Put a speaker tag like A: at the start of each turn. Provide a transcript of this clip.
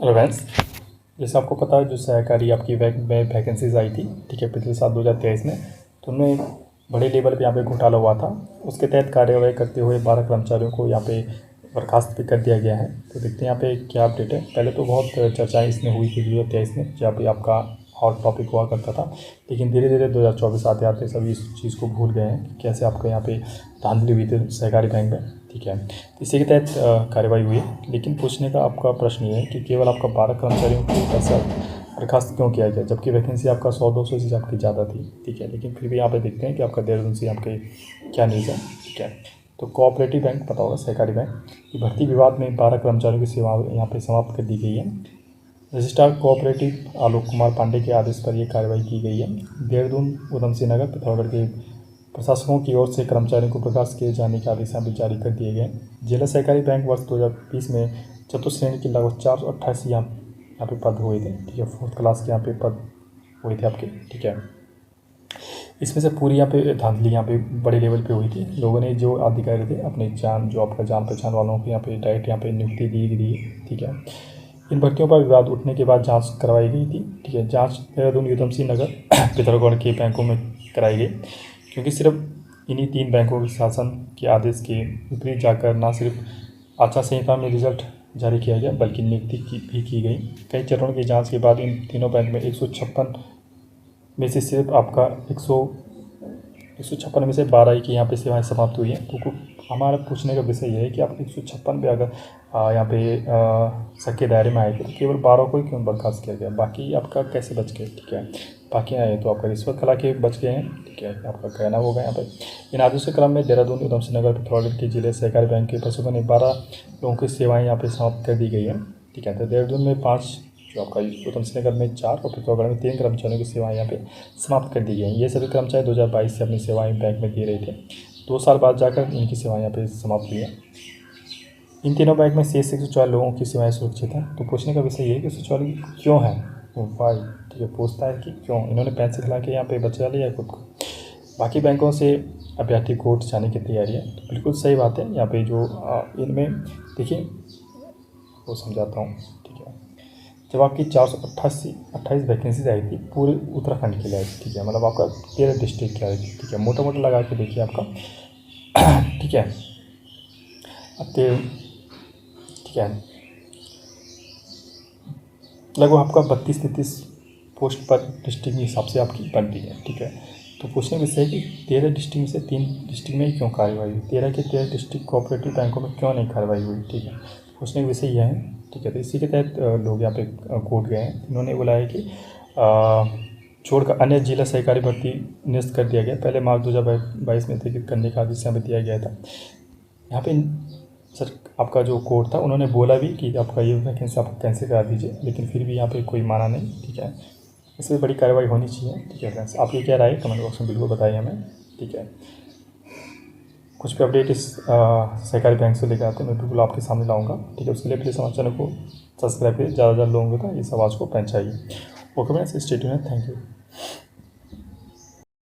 A: रिवेंस जैसे आपको पता है जो सहकारी आपकी बैंक में वैकेंसीज आई थी, ठीक है, पिछले साल 2023 में, तो उनमें बड़े लेवल पे यहाँ पे घोटाला हुआ था। उसके तहत कार्यवाही करते हुए 12 कर्मचारियों को यहाँ पे बर्खास्त भी कर दिया गया है। तो देखते हैं यहाँ पे क्या अपडेट है। पहले तो बहुत चर्चाएँ इसमें हुई थी 2023 में, जहाँ पे आपका हॉट टॉपिक हुआ करता था, लेकिन धीरे धीरे 2024 आते आते सभी इस चीज़ को भूल गए हैं कि कैसे आपके यहाँ पे धांधली हुई थी सहकारी बैंक में, ठीक है। तो इसी के तहत कार्रवाई हुई है। लेकिन पूछने का आपका प्रश्न ये है कि केवल आपका 12 कर्मचारियों को कैसे बर्खास्त क्यों किया गया, जबकि वैकेंसी आपका 100-200 से आपकी ज़्यादा थी, ठीक है। लेकिन फिर भी यहाँ पे देखते हैं कि आपका देहरादून से आपके क्या न्यूज़ है, ठीक है। तो कोऑपरेटिव बैंक पता होगा, सहकारी बैंक की भर्ती विवाद में 12 कर्मचारियों की सेवा यहाँ पे समाप्त कर दी गई है। रजिस्ट्रार कोऑपरेटिव आलोक कुमार पांडे के आदेश पर यह कार्रवाई की गई है। देहरादून, उधम सिंह नगर, पिथौरागढ़ के प्रशासकों की ओर से कर्मचारियों को बर्खास्त किए जाने के आदेश भी जारी कर दिए गए। जिला सहकारी बैंक वर्ष 2020 में चतुर्थ श्रेणी के लगभग 488 यहाँ पे पद हुए थे, ठीक है। 4th क्लास के यहाँ पे पद हुए थे आपके, ठीक है। इसमें से पूरी यहाँ पे धांधली यहाँ पे बड़े लेवल पे हुई थी। लोगों ने जो अधिकारी थे अपने जो आपका जान पहचान वालों को यहाँ पे डायरेक्ट यहाँ पे नियुक्ति दी गई, ठीक है। इन भर्तियों पर विवाद उठने के बाद जांच करवाई गई थी, ठीक है। जांच देहरादून, उधम सिंह नगर, पिथौरागढ़ के बैंकों में कराई गई, क्योंकि सिर्फ इन्हीं 3 बैंकों के शासन के आदेश के विपरीत जाकर न सिर्फ आचार संहिता में रिजल्ट जारी किया गया बल्कि नियुक्ति भी की गई। कई चरणों की जांच के बाद इन तीनों बैंक में 156 में से सिर्फ आपका 156 में से 12 ही की यहाँ पे सेवाएं समाप्त हुई हैं। तो हमारा पूछने का विषय यह है कि आप 156 पे अगर यहाँ पे शक के दायरे में आए थे तो केवल 12 को ही क्यों बर्खास्त किया गया, बाकी आपका कैसे बच गए, ठीक है। बाकी आए तो आपका रिश्वत खिला के बच गए हैं, ठीक है, आपका कहना होगा यहाँ पे। इन आदेशों के क्रम में देहरादून, उधम सिंह नगर, पिथौरागढ़ के जिले सहकारी बैंक के प्रशासकों ने 12 लोगों की सेवाएँ यहाँ पे समाप्त कर दी गई है, ठीक है। तो देहरादून में 5, जो आपका उधम सिंह नगर में 4 और पिथौरागढ़ में 3 कर्मचारियों की सेवाएं यहाँ पे समाप्त कर दी गई हैं। ये सभी कर्मचारी 2022 से अपनी सेवाएं बैंक में दे रहे थे। 2 साल बाद जाकर इनकी सेवाएं यहाँ पे समाप्त हुई हैं। इन तीनों बैंक में शेष 104 लोगों की सेवाएं सुरक्षित हैं। तो पूछने का विषय ये है कि 104 क्यों है, वाई, ठीक है। पूछता है कि क्यों इन्होंने पैसे खिला के यहाँ पे बचा लिया खुद को। बाकी बैंकों से अभ्यर्थी कोर्ट जाने की तैयारी है, तो बिल्कुल सही बात है। यहाँ पे जो इनमें देखिए, वो समझाता हूँ, ठीक है। जब आपकी 428 वैकेंसीज आई थी पूरे उत्तराखंड के लिए, ठीक है, मतलब आपका 13 डिस्ट्रिक्ट की आई थी, ठीक है। मोटा मोटा लगा के देखिए आपका, ठीक है, ठीक है, लगभग आपका 32-33 पोस्ट पर डिस्ट्रिक्ट के हिसाब से आपकी बनती है, ठीक है। तो पूछने का विषय है कि 13 डिस्ट्रिक्ट में से 3 डिस्ट्रिक्ट में ही क्यों कार्रवाई हुई, 13 के 13 डिस्ट्रिक्ट कोऑपरेटिव बैंकों में क्यों नहीं कार्रवाई हुई, ठीक है। पूछने का विषय यह है, ठीक है। तो इसी के तहत लोग यहाँ पे कोर्ट गए हैं। इन्होंने बोला है कि छोड़कर अन्य जिला सहकारी भर्ती निरस्त कर दिया गया। पहले मार्च 2022 में थे कि करने का आदेश यहाँ पर दिया गया था। यहाँ पे सर आपका जो कोर्ट था उन्होंने बोला भी कि आपका ये वैकेंसी आप कैंसिल करा दीजिए, लेकिन फिर भी यहाँ पे कोई माना नहीं, ठीक है। इसमें बड़ी कार्रवाई होनी चाहिए, ठीक है फ्रेंड्स। आपकी क्या राय है कमेंट बॉक्स में बिल्कुल बताइए हमें, ठीक है। कुछ भी अपडेट इस सहकारी बैंक से लेकर आते हैं मैं बिल्कुल आपके सामने लाऊंगा, ठीक है। उसके लिए प्लीज़ हमारे चैनल को सब्सक्राइब करिए, ज़्यादा से ज़्यादा लोगों तक इस आवाज़ को पहुँचाइए। Okay friends, stay tuned, thank you.